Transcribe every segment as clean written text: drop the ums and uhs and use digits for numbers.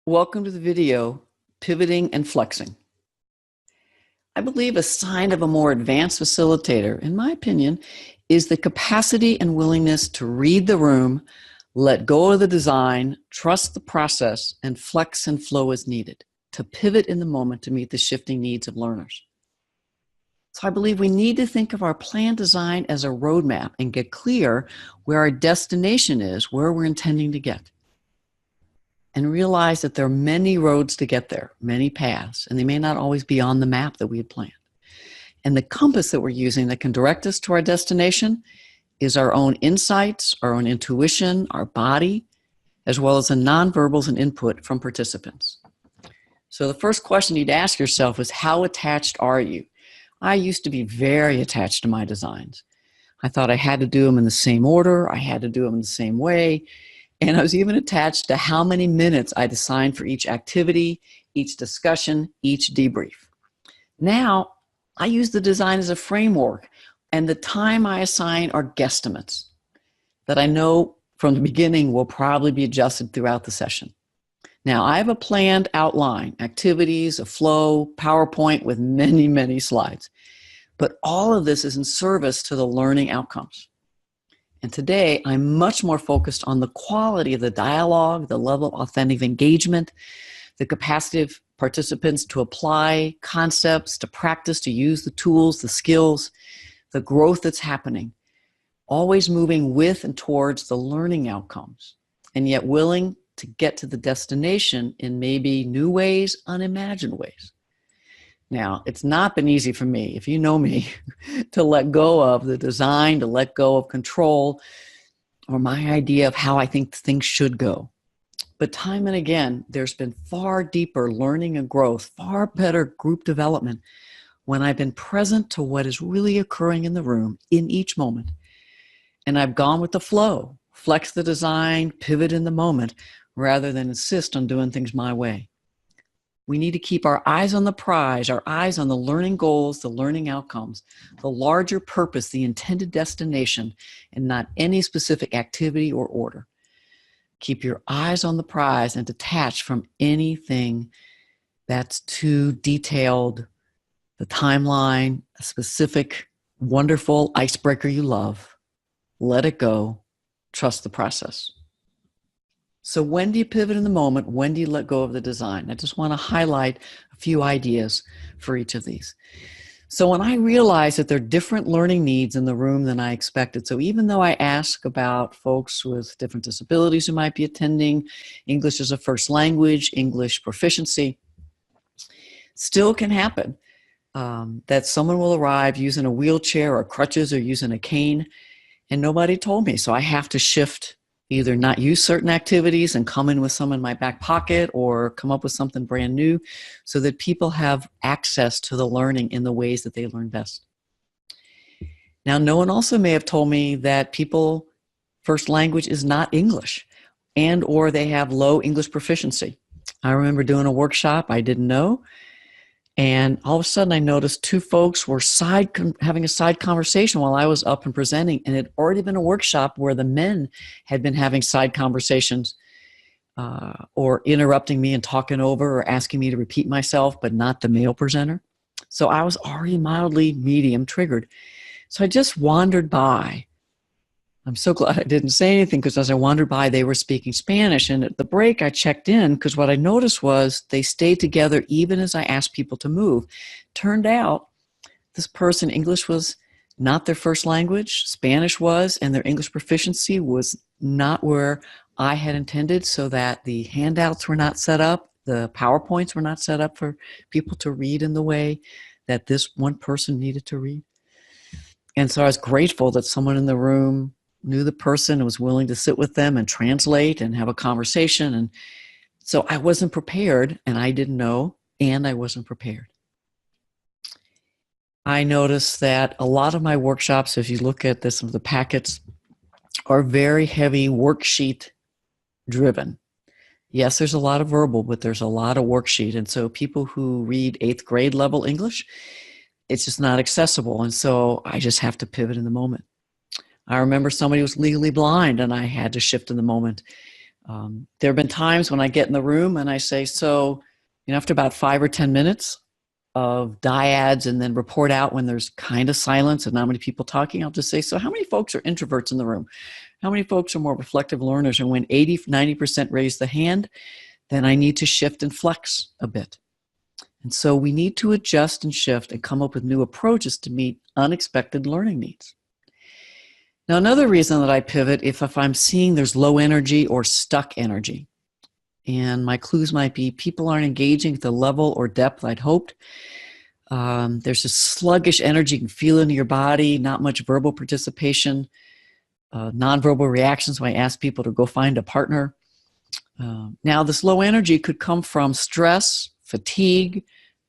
Welcome to the video, Pivoting and Flexing. I believe a sign of a more advanced facilitator, in my opinion, is the capacity and willingness to read the room, let go of the design, trust the process, and flex and flow as needed, to pivot in the moment to meet the shifting needs of learners. So I believe we need to think of our plan design as a roadmap and get clear where our destination is, where we're intending to get. And realize that there are many roads to get there, many paths, and they may not always be on the map that we had planned. And the compass that we're using that can direct us to our destination is our own insights, our own intuition, our body, as well as the nonverbals and input from participants. So the first question you'd ask yourself is, how attached are you? I used to be very attached to my designs. I thought I had to do them in the same order, I had to do them in the same way, and I was even attached to how many minutes I'd assigned for each activity, each discussion, each debrief. Now, I use the design as a framework, and the time I assign are guesstimates that I know from the beginning will probably be adjusted throughout the session. Now, I have a planned outline, activities, a flow, PowerPoint with many, many slides. But all of this is in service to the learning outcomes. And today, I'm much more focused on the quality of the dialogue, the level of authentic engagement, the capacity of participants to apply concepts, to practice, to use the tools, the skills, the growth that's happening, always moving with and towards the learning outcomes, and yet willing to get to the destination in maybe new ways, unimagined ways. Now, it's not been easy for me, if you know me, to let go of the design, to let go of control, or my idea of how I think things should go. But time and again, there's been far deeper learning and growth, far better group development when I've been present to what is really occurring in the room in each moment. And I've gone with the flow, flex the design, pivot in the moment, rather than insist on doing things my way. We need to keep our eyes on the prize, our eyes on the learning goals, the learning outcomes, the larger purpose, the intended destination, and not any specific activity or order. Keep your eyes on the prize and detach from anything that's too detailed, the timeline, a specific, wonderful icebreaker you love. Let it go. Trust the process. So when do you pivot in the moment? When do you let go of the design? I just want to highlight a few ideas for each of these. So when I realized that there are different learning needs in the room than I expected, so even though I ask about folks with different disabilities who might be attending, English as a first language, English proficiency, still can happen that someone will arrive using a wheelchair or crutches or using a cane, and nobody told me. So I have to shift, either not use certain activities and come in with some in my back pocket, or come up with something brand new so that people have access to the learning in the ways that they learn best. Now, no one also may have told me that people first language is not English, and or they have low English proficiency. I remember doing a workshop I didn't know, and all of a sudden I noticed two folks were having a side conversation while I was up and presenting, and it had already been a workshop where the men had been having side conversations or interrupting me and talking over or asking me to repeat myself, but not the male presenter. So I was already mildly medium triggered. So I just wandered by. I'm so glad I didn't say anything, because as I wandered by, they were speaking Spanish. And at the break, I checked in, because what I noticed was they stayed together even as I asked people to move. Turned out this person, English was not their first language, Spanish was, and their English proficiency was not where I had intended, so that the handouts were not set up, the PowerPoints were not set up for people to read in the way that this one person needed to read. And so I was grateful that someone in the room knew the person and was willing to sit with them and translate and have a conversation. And so I wasn't prepared, and I didn't know, and I wasn't prepared. I noticed that a lot of my workshops, if you look at some of the packets, are very heavy worksheet driven. Yes, there's a lot of verbal, but there's a lot of worksheet. And so people who read 8th grade level English, it's just not accessible. And so I just have to pivot in the moment. I remember somebody was legally blind, and I had to shift in the moment. There have been times when I get in the room and I say, so, after about 5 or 10 minutes of dyads and then report out when there's kind of silence and not many people talking, I'll just say, so how many folks are introverts in the room? How many folks are more reflective learners? And when 80, 90% raise the hand, then I need to shift and flex a bit. And so we need to adjust and shift and come up with new approaches to meet unexpected learning needs. Now, another reason that I pivot if I'm seeing there's low energy or stuck energy. And my clues might be people aren't engaging at the level or depth I'd hoped. There's a sluggish energy, you can feel it in your body, not much verbal participation, nonverbal reactions when I ask people to go find a partner. Now, this low energy could come from stress, fatigue,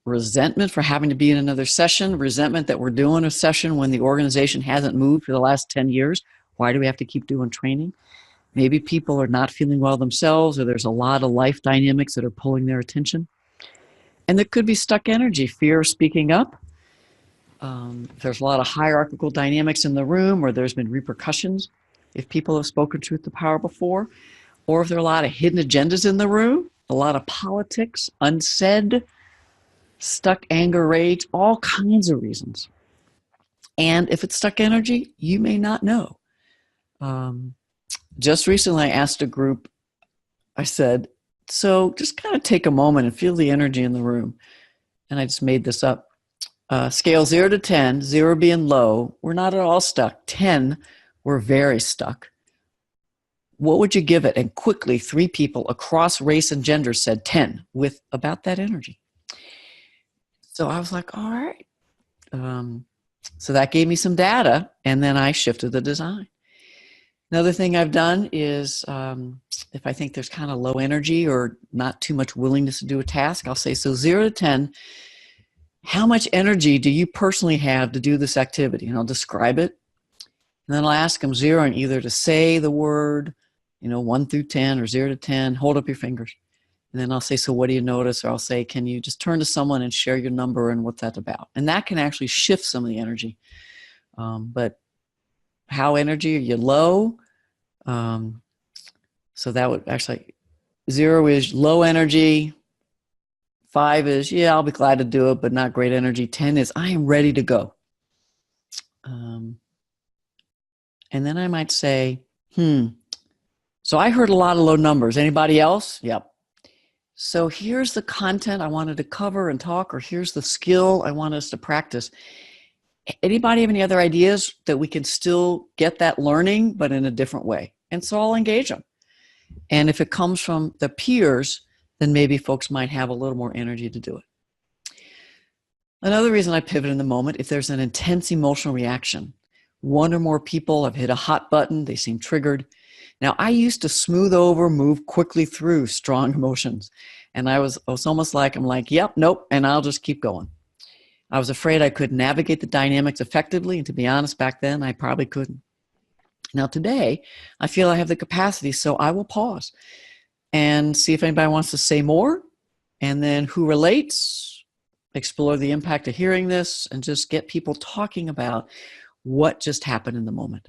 resentment for having to be in another session, resentment that we're doing a session when the organization hasn't moved for the last 10 years. Why do we have to keep doing training? Maybe people are not feeling well themselves, or there's a lot of life dynamics that are pulling their attention. And there could be stuck energy, fear of speaking up. If there's a lot of hierarchical dynamics in the room, or there's been repercussions if people have spoken truth to power before, or if there are a lot of hidden agendas in the room, a lot of politics, unsaid, stuck anger, rage, all kinds of reasons. And if it's stuck energy, you may not know. Just recently, I asked a group, I said, so just kind of take a moment and feel the energy in the room. And I just made this up. Scale 0 to 10, 0 being low, we're not at all stuck. 10, we're very stuck. What would you give it? And quickly, 3 people across race and gender said 10 with about that energy. So I was like, all right. So that gave me some data, and then I shifted the design. Another thing I've done is if I think there's kind of low energy or not too much willingness to do a task, I'll say, so 0 to 10, how much energy do you personally have to do this activity? And I'll describe it. And then I'll ask them 0 and either to say the word, 1 through 10 or 0 to 10, hold up your fingers. And then I'll say, so what do you notice? Or I'll say, can you just turn to someone and share your number and what's that about? And that can actually shift some of the energy. But how energy? Are you low? So that would actually, 0 is low energy. 5 is, yeah, I'll be glad to do it, but not great energy. 10 is, I am ready to go. And then I might say, so I heard a lot of low numbers. Anybody else? Yep. So here's the content I wanted to cover and talk, or here's the skill I want us to practice. Anybody have any other ideas that we can still get that learning, but in a different way? And so I'll engage them. And if it comes from the peers, then maybe folks might have a little more energy to do it. Another reason I pivot in the moment, if there's an intense emotional reaction, 1 or more people have hit a hot button, they seem triggered. Now, I used to smooth over, move quickly through strong emotions. And I was almost like, I'm like, yep, nope, and I'll just keep going. I was afraid I couldn't navigate the dynamics effectively. And to be honest, back then, I probably couldn't. Now, today, I feel I have the capacity, so I will pause and see if anybody wants to say more. And then who relates, explore the impact of hearing this, and just get people talking about what just happened in the moment.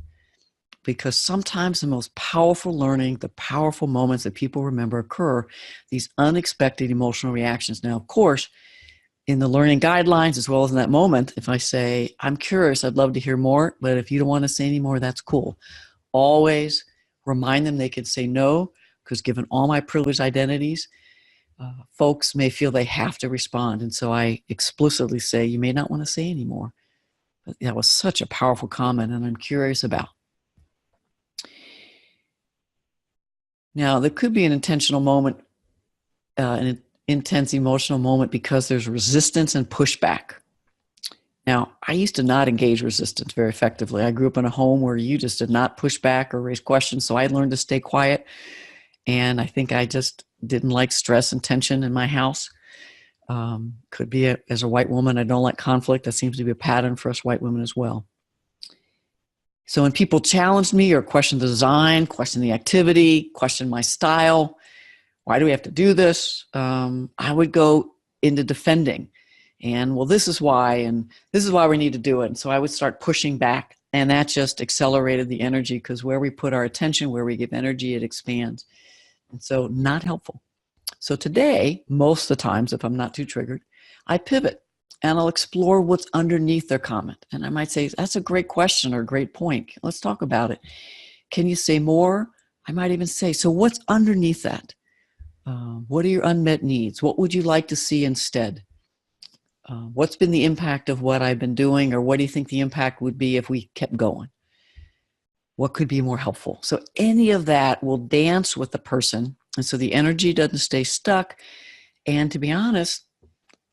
Because sometimes the most powerful learning, the powerful moments that people remember occur, these unexpected emotional reactions. Now, of course, in the learning guidelines, as well as in that moment, if I say, I'm curious, I'd love to hear more, but if you don't want to say any more, that's cool. Always remind them they can say no, because given all my privileged identities, folks may feel they have to respond. And so I explicitly say, you may not want to say any more. But that was such a powerful comment, and I'm curious about. Now, there could be an intentional moment, an intense emotional moment because there's resistance and pushback. Now, I used to not engage resistance very effectively. I grew up in a home where you just did not push back or raise questions, so I learned to stay quiet. And I think I just didn't like stress and tension in my house. Could be, as a white woman, I don't like conflict. That seems to be a pattern for us white women as well. So when people challenged me or questioned the design, questioned the activity, questioned my style, why do we have to do this? I would go into defending. And, well, this is why, and this is why we need to do it. And so I would start pushing back, and that just accelerated the energy, because where we put our attention, where we give energy, it expands. And so not helpful. So today, most of the times, if I'm not too triggered, I pivot and I'll explore what's underneath their comment. And I might say, that's a great question or a great point. Let's talk about it. Can you say more? I might even say, so what's underneath that? What are your unmet needs? What would you like to see instead? What's been the impact of what I've been doing, or what do you think the impact would be if we kept going? What could be more helpful? So any of that will dance with the person. And so the energy doesn't stay stuck. And to be honest,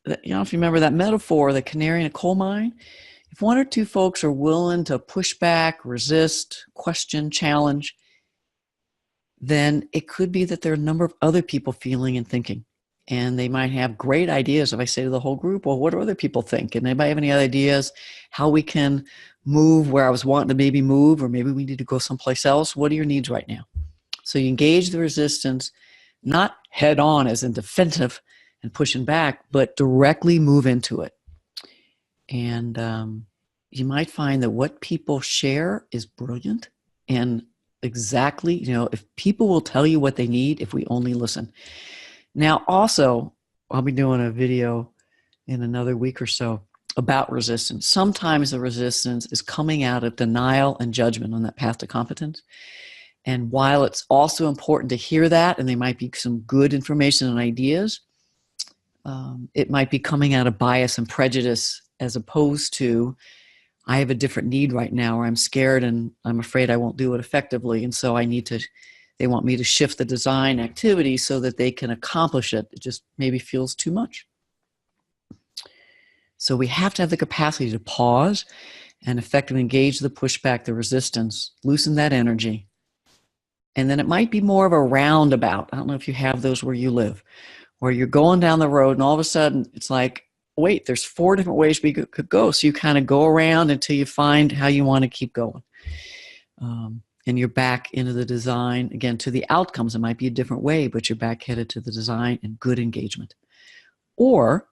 if you remember that metaphor, the canary in a coal mine, if one or two folks are willing to push back, resist, question, challenge, then it could be that there are a number of other people feeling and thinking. And they might have great ideas. If I say to the whole group, well, what do other people think? And anybody have any other ideas how we can move where I was wanting to maybe move, or maybe we need to go someplace else? What are your needs right now? So you engage the resistance, not head on as in defensive and pushing back, but directly move into it. And you might find that what people share is brilliant. And exactly, if people will tell you what they need, if we only listen. Now, also, I'll be doing a video in another week or so about resistance. Sometimes the resistance is coming out of denial and judgment on that path to competence. And while it's also important to hear that, and there might be some good information and ideas, it might be coming out of bias and prejudice, as opposed to, I have a different need right now, or I'm scared and I'm afraid I won't do it effectively. And so they want me to shift the design activity so that they can accomplish it. It just maybe feels too much. So we have to have the capacity to pause and effectively engage the pushback, the resistance, loosen that energy. And then it might be more of a roundabout. I don't know if you have those where you live, where you're going down the road and all of a sudden it's like, wait, there's 4 different ways we could go. So you kind of go around until you find how you want to keep going. And you're back into the design, again, to the outcomes. It might be a different way, but you're back headed to the design and good engagement. Or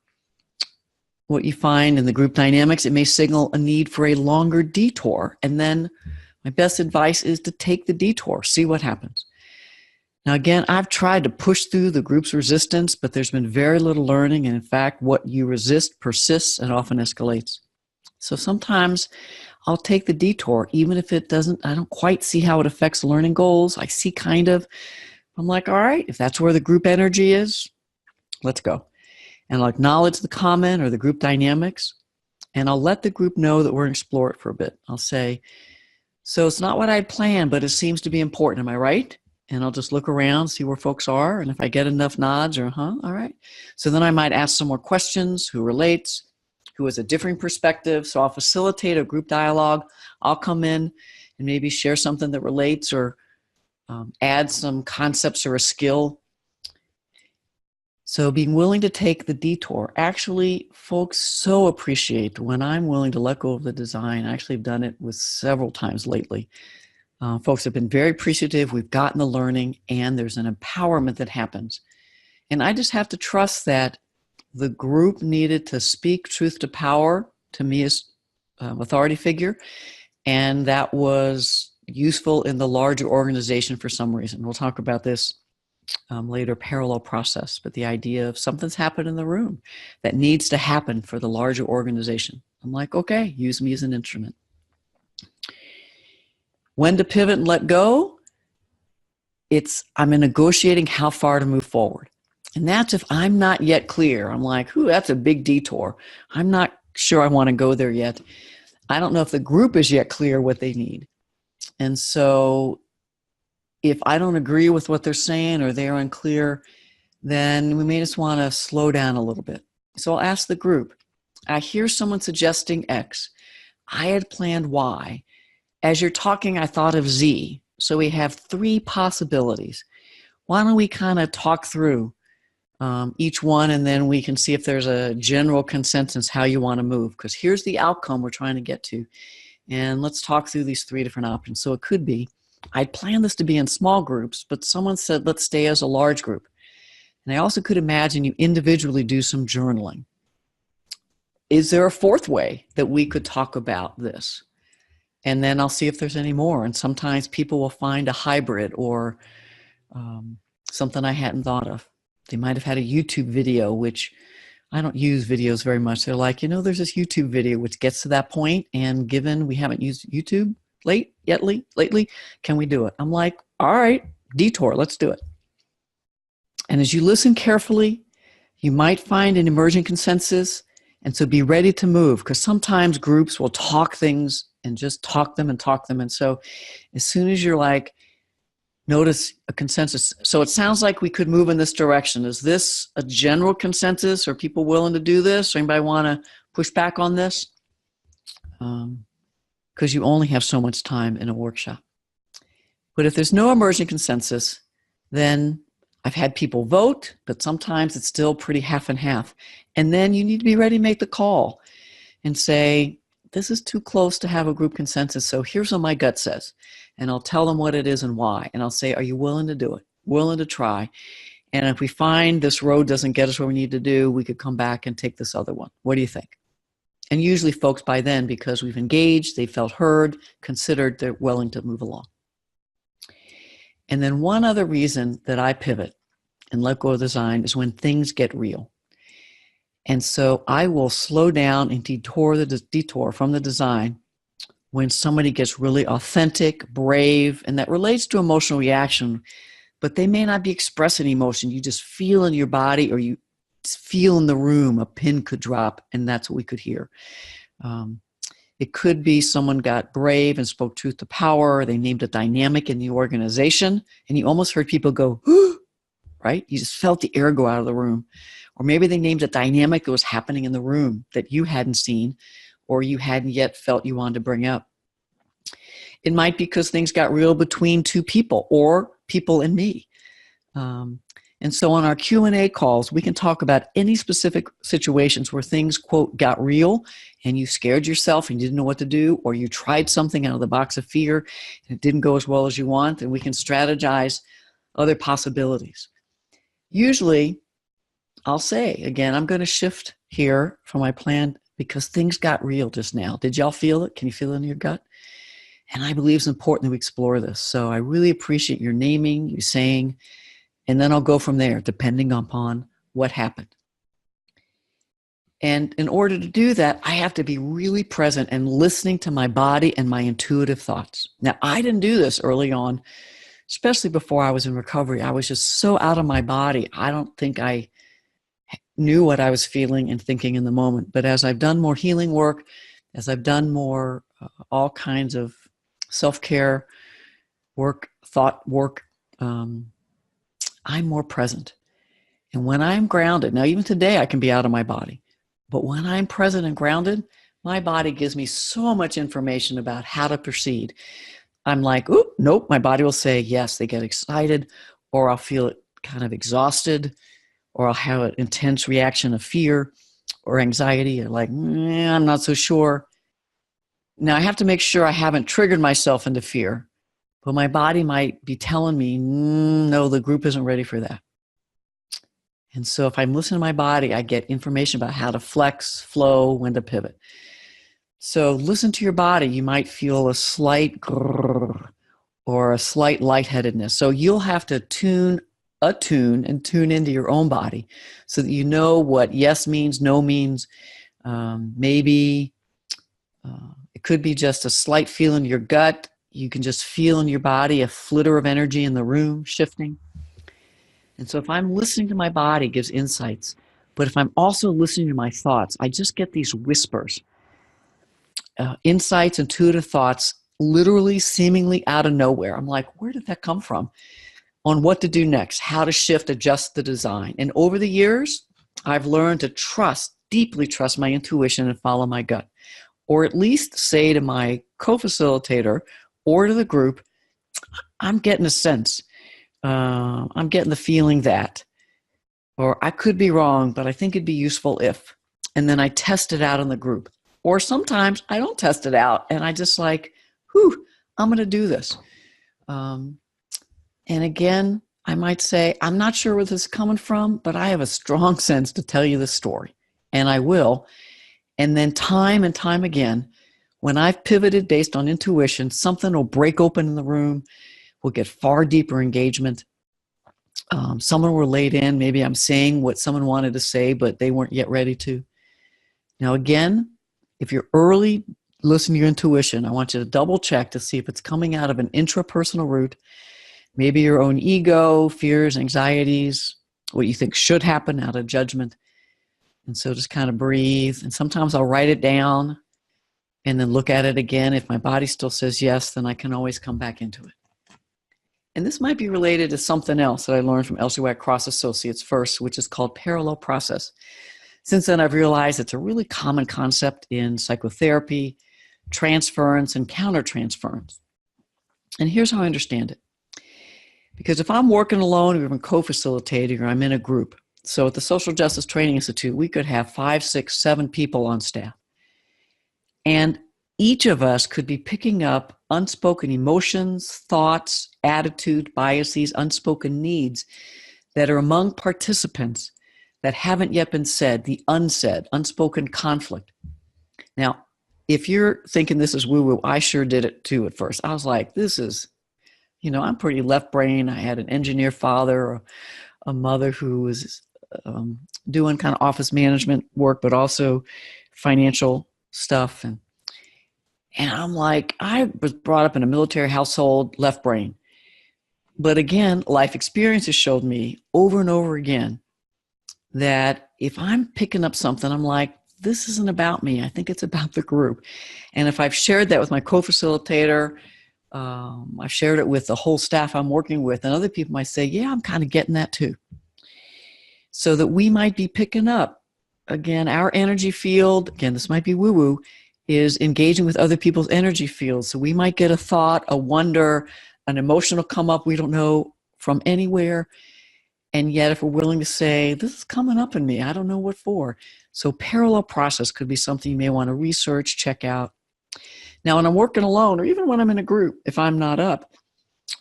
what you find in the group dynamics, it may signal a need for a longer detour. And then my best advice is to take the detour, see what happens. Now, again, I've tried to push through the group's resistance, but there's been very little learning. And in fact, what you resist persists and often escalates. So sometimes I'll take the detour, even if I don't quite see how it affects learning goals. I see kind of, I'm like, all right, if that's where the group energy is, let's go. And I'll acknowledge the comment or the group dynamics, and I'll let the group know that we're going to explore it for a bit. I'll say, so it's not what I had planned, but it seems to be important. Am I right? And I'll just look around, see where folks are. And if I get enough nods or, all right. So then I might ask some more questions. Who relates? Who has a differing perspective? So I'll facilitate a group dialogue. I'll come in and maybe share something that relates, or add some concepts or a skill. So being willing to take the detour. Actually, folks so appreciate when I'm willing to let go of the design. I actually have done it with several times lately. Folks have been very appreciative. We've gotten the learning, and there's an empowerment that happens. And I just have to trust that the group needed to speak truth to power to me as authority figure, and that was useful in the larger organization for some reason. We'll talk about this later, parallel process, but the idea of something's happened in the room that needs to happen for the larger organization. I'm like, okay, use me as an instrument. When to pivot and let go, I'm negotiating how far to move forward. And that's if I'm not yet clear. I'm like, ooh, that's a big detour. I'm not sure I want to go there yet. I don't know if the group is yet clear what they need. And so if I don't agree with what they're saying or they're unclear, then we may just want to slow down a little bit. So I'll ask the group, I hear someone suggesting X. I had planned Y. As you're talking, I thought of Z. So we have 3 possibilities. Why don't we kind of talk through each one, and then we can see if there's a general consensus how you want to move, because here's the outcome we're trying to get to. And let's talk through these 3 different options. So it could be, I'd planned this to be in small groups, but someone said, let's stay as a large group. And I also could imagine you individually do some journaling. Is there a 4th way that we could talk about this? And then I'll see if there's any more. And sometimes people will find a hybrid or something I hadn't thought of. They might have had a YouTube video, which I don't use videos very much. They're like, there's this YouTube video which gets to that point, and given we haven't used YouTube lately, can we do it? I'm like, all right, detour, let's do it. And as you listen carefully, you might find an emerging consensus, and so be ready to move, because sometimes groups will talk things and just talk them. And so as soon as you're like, notice a consensus. So it sounds like we could move in this direction. Is this a general consensus? Are people willing to do this? Or anybody want to push back on this? Because you only have so much time in a workshop. But if there's no emerging consensus, then I've had people vote, but sometimes it's still pretty half and half. And then you need to be ready to make the call and say, this is too close to have a group consensus, so here's what my gut says. And I'll tell them what it is and why. And I'll say, are you willing to do it? Willing to try? And if we find this road doesn't get us where we need to do, we could come back and take this other one. What do you think? And usually folks by then, because we've engaged, they felt heard, considered, they're willing to move along. And then one other reason that I pivot and let go of design is when things get real. And so I will slow down and detour from the design when somebody gets really authentic, brave, and that relates to emotional reaction, but they may not be expressing emotion. You just feel in your body, or you feel in the room a pin could drop, and that's what we could hear. It could be someone got brave and spoke truth to power. They named a dynamic in the organization, and you almost heard people go, right? You just felt the air go out of the room. Or maybe they named a dynamic that was happening in the room that you hadn't seen or you hadn't yet felt you wanted to bring up. It might be because things got real between two people or people and me. And so on our Q&A calls, we can talk about any specific situations where things, quote, got real and you scared yourself and you didn't know what to do, or you tried something out of the box of fear and it didn't go as well as you want, and we can strategize other possibilities. Usually, I'll say, again, I'm going to shift here from my plan because things got real just now. Did y'all feel it? Can you feel it in your gut? And I believe it's important that we explore this. So I really appreciate your naming, you saying, and then I'll go from there, depending upon what happened. And in order to do that, I have to be really present and listening to my body and my intuitive thoughts. Now, I didn't do this early on, especially before I was in recovery. I was just so out of my body. I don't think I knew what I was feeling and thinking in the moment. But as I've done more healing work, as I've done more all kinds of self-care work, thought work, I'm more present. And when I'm grounded, now even today I can be out of my body, but when I'm present and grounded, my body gives me so much information about how to proceed. I'm like, oop, nope, my body will say yes, they get excited, or I'll feel it kind of exhausted, or I'll have an intense reaction of fear or anxiety, or like, I'm not so sure. Now I have to make sure I haven't triggered myself into fear, but my body might be telling me, no, the group isn't ready for that. And so if I'm listening to my body, I get information about how to flex, flow, when to pivot. So listen to your body. You might feel a slight grrr or a slight lightheadedness. So you'll have to attune and tune into your own body so that you know what yes means, no means. Maybe it could be just a slight feel in your gut. You can just feel in your body a flitter of energy in the room shifting. And so if I'm listening to my body, it gives insights. But if I'm also listening to my thoughts, I just get these whispers, insights, intuitive thoughts, literally seemingly out of nowhere. I'm like, where did that come from? On what to do next, how to shift, adjust the design. And over the years, I've learned to deeply trust my intuition and follow my gut. Or at least say to my co-facilitator or to the group, I'm getting a sense. I'm getting the feeling that, or I could be wrong, but I think it'd be useful if, and then I test it out in the group. Or sometimes I don't test it out and I just like, I'm going to do this. And again, I might say, I'm not sure where this is coming from, but I have a strong sense to tell you this story, and I will. And then time and time again, when I've pivoted based on intuition, something will break open in the room. We'll get far deeper engagement. Someone relayed in, maybe I'm saying what someone wanted to say, but they weren't yet ready to. Now, again, if you're early listening to your intuition, I want you to double check to see if it's coming out of an intrapersonal root, maybe your own ego, fears, anxieties, what you think should happen out of judgment. And so just kind of breathe. And sometimes I'll write it down and then look at it again. If my body still says yes, then I can always come back into it. And this might be related to something else that I learned from Elsie White Cross Associates first, which is called parallel process. Since then, I've realized it's a really common concept in psychotherapy, transference, and countertransference. And here's how I understand it. Because if I'm working alone or I'm co-facilitating or I'm in a group, so at the Social Justice Training Institute, we could have 5, 6, 7 people on staff. And each of us could be picking up unspoken emotions, thoughts, attitude, biases, unspoken needs that are among participants that haven't yet been said, the unsaid, unspoken conflict. Now, if you're thinking this is woo-woo, I sure did it too at first. I was like, this is, I'm pretty left brain. I had an engineer father, a mother who was doing kind of office management work, but also financial stuff. And I'm like, I was brought up in a military household, left brain. But again, life experiences showed me over and over again that if I'm picking up something, I'm like, this isn't about me. I think it's about the group. And if I've shared that with my co-facilitator, I've shared it with the whole staff I'm working with, and other people might say, yeah, I'm kind of getting that too. So that we might be picking up, again, our energy field, again, this might be woo-woo, is engaging with other people's energy fields. So we might get a thought, a wonder, an emotional come up we don't know from anywhere. And yet if we're willing to say, this is coming up in me, I don't know what for. So parallel process could be something you may want to research, check out. Now, when I'm working alone, or even when I'm in a group, if I'm not up,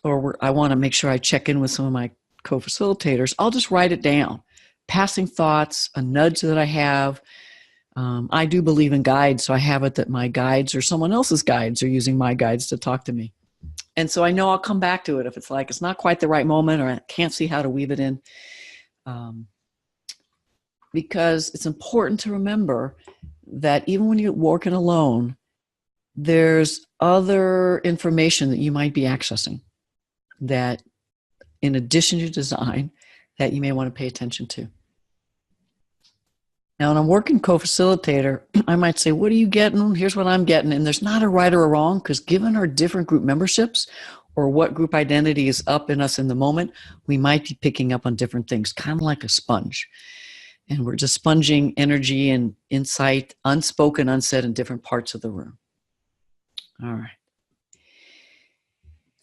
or I want to make sure I check in with some of my co-facilitators, I'll just write it down. Passing thoughts, a nudge that I have. I do believe in guides, so I have it that my guides or someone else's guides are using my guides to talk to me. And so I know I'll come back to it if it's like it's not quite the right moment or I can't see how to weave it in. Because it's important to remember that even when you're working alone, there's other information that you might be accessing that, in addition to design, that you may want to pay attention to. Now, when I'm working co-facilitator, I might say, what are you getting? Here's what I'm getting. And there's not a right or a wrong, because given our different group memberships or what group identity is up in us in the moment, we might be picking up on different things, kind of like a sponge. And we're just sponging energy and insight, unspoken, unsaid, in different parts of the room. All right.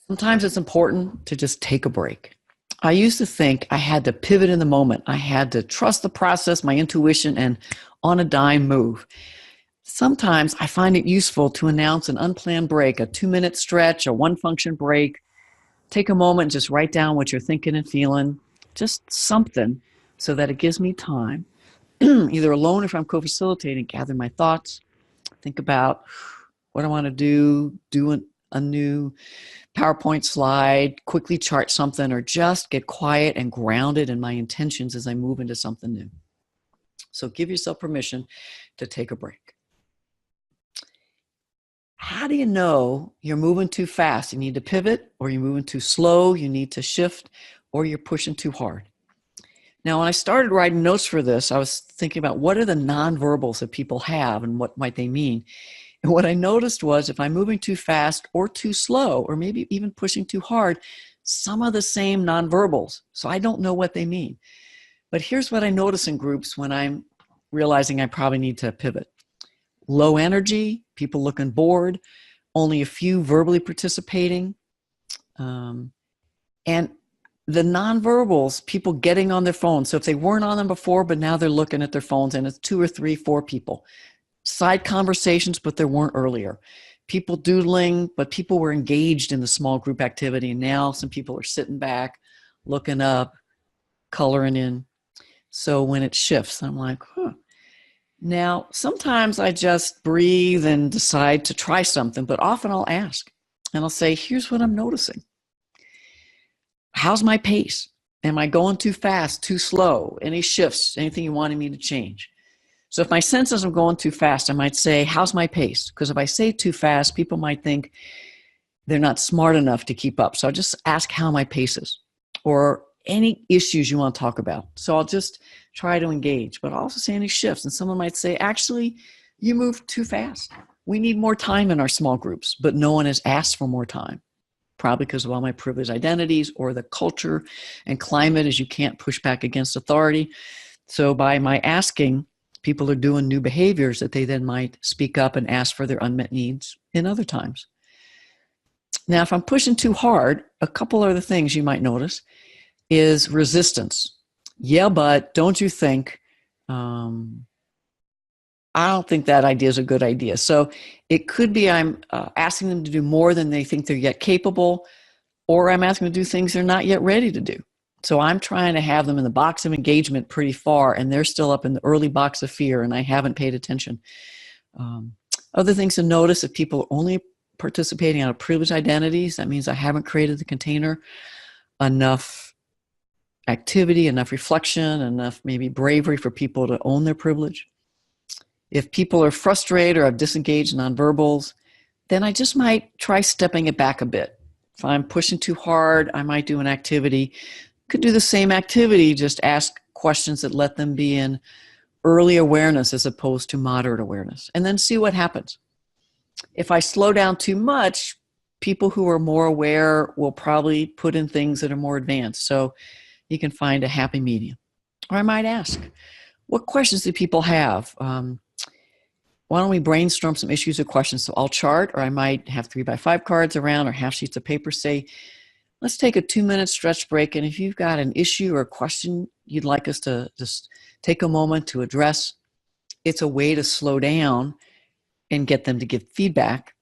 Sometimes it's important to just take a break. I used to think I had to pivot in the moment. I had to trust the process, my intuition, and on a dime move. Sometimes I find it useful to announce an unplanned break, a 2-minute stretch, a 1-function break. Take a moment and just write down what you're thinking and feeling, just something, so that it gives me time, either alone or if I'm co-facilitating, gather my thoughts, think about what I want to do a new PowerPoint slide, quickly chart something, or just get quiet and grounded in my intentions as I move into something new. So give yourself permission to take a break. How do you know you're moving too fast? You need to pivot, or you're moving too slow, you need to shift, or you're pushing too hard. Now, when I started writing notes for this, I was thinking about what are the nonverbals that people have and what might they mean. And what I noticed was if I'm moving too fast or too slow, or maybe even pushing too hard, some of the same nonverbals. So I don't know what they mean. But here's what I notice in groups when I'm realizing I probably need to pivot. Low energy, people looking bored, only a few verbally participating. And the nonverbals, people getting on their phones. So if they weren't on them before, but now they're looking at their phones, and it's 2 or 3, 4 people. Side conversations, but there weren't earlier. People doodling, but people were engaged in the small group activity. And now some people are sitting back, looking up, coloring in. So when it shifts, I'm like, huh. Now, sometimes I just breathe and decide to try something, but often I'll ask and I'll say, here's what I'm noticing. How's my pace? Am I going too fast, too slow? Any shifts, anything you wanted me to change? So if my sense is I'm going too fast, I might say, how's my pace? Because if I say too fast, people might think they're not smart enough to keep up. So I'll just ask how my pace is, or any issues you want to talk about. So I'll just try to engage, but I'll also say any shifts. And someone might say, actually, you move too fast. We need more time in our small groups, but no one has asked for more time. Probably because of all my privileged identities or the culture and climate is you can't push back against authority. So by my asking, people are doing new behaviors that they then might speak up and ask for their unmet needs in other times. Now, if I'm pushing too hard, a couple other things you might notice is resistance. Yeah, but don't you think, I don't think that idea is a good idea. So it could be I'm asking them to do more than they think they're yet capable, or I'm asking them to do things they're not yet ready to do. So I'm trying to have them in the box of engagement pretty far, and they're still up in the early box of fear, and I haven't paid attention. Other things to notice, if people are only participating out of privileged identities, that means I haven't created the container enough activity, enough reflection, enough maybe bravery for people to own their privilege. If people are frustrated or have disengaged nonverbals, then I just might try stepping it back a bit. If I'm pushing too hard, I might do an activity. Could do the same activity, just ask questions that let them be in early awareness as opposed to moderate awareness, and then see what happens. If I slow down too much, people who are more aware will probably put in things that are more advanced. So you can find a happy medium. Or I might ask, what questions do people have? Why don't we brainstorm some issues or questions? So I'll chart, or I might have 3x5 cards around or half sheets of paper. Say, let's take a 2-minute stretch break. And if you've got an issue or a question you'd like us to just take a moment to address, it's a way to slow down and get them to give feedback.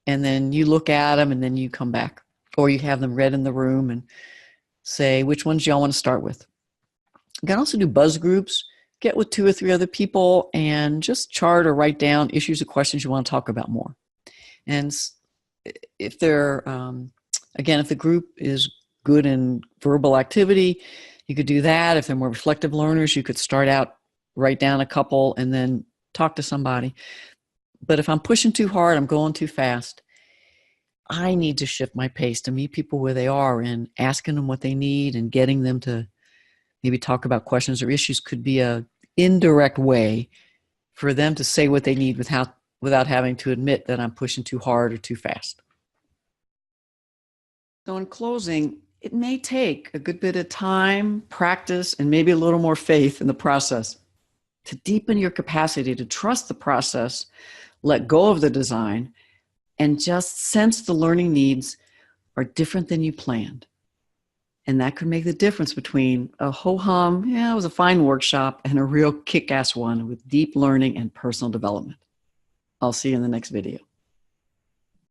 And then you look at them and then you come back. Or you have them read in the room and say, which ones y'all want to start with? You can also do buzz groups. Get with 2 or 3 other people and just chart or write down issues or questions you want to talk about more. And if they're, again, if the group is good in verbal activity, you could do that. If they're more reflective learners, you could start out, write down a couple, and then talk to somebody. But if I'm pushing too hard, I'm going too fast, I need to shift my pace to meet people where they are, and asking them what they need and getting them to maybe talk about questions or issues could be a indirect way for them to say what they need without having to admit that I'm pushing too hard or too fast. So in closing, it may take a good bit of time, practice, and maybe a little more faith in the process to deepen your capacity to trust the process, let go of the design, and just sense the learning needs are different than you planned. And that could make the difference between a ho-hum, yeah, it was a fine workshop, and a real kick-ass one with deep learning and personal development. I'll see you in the next video.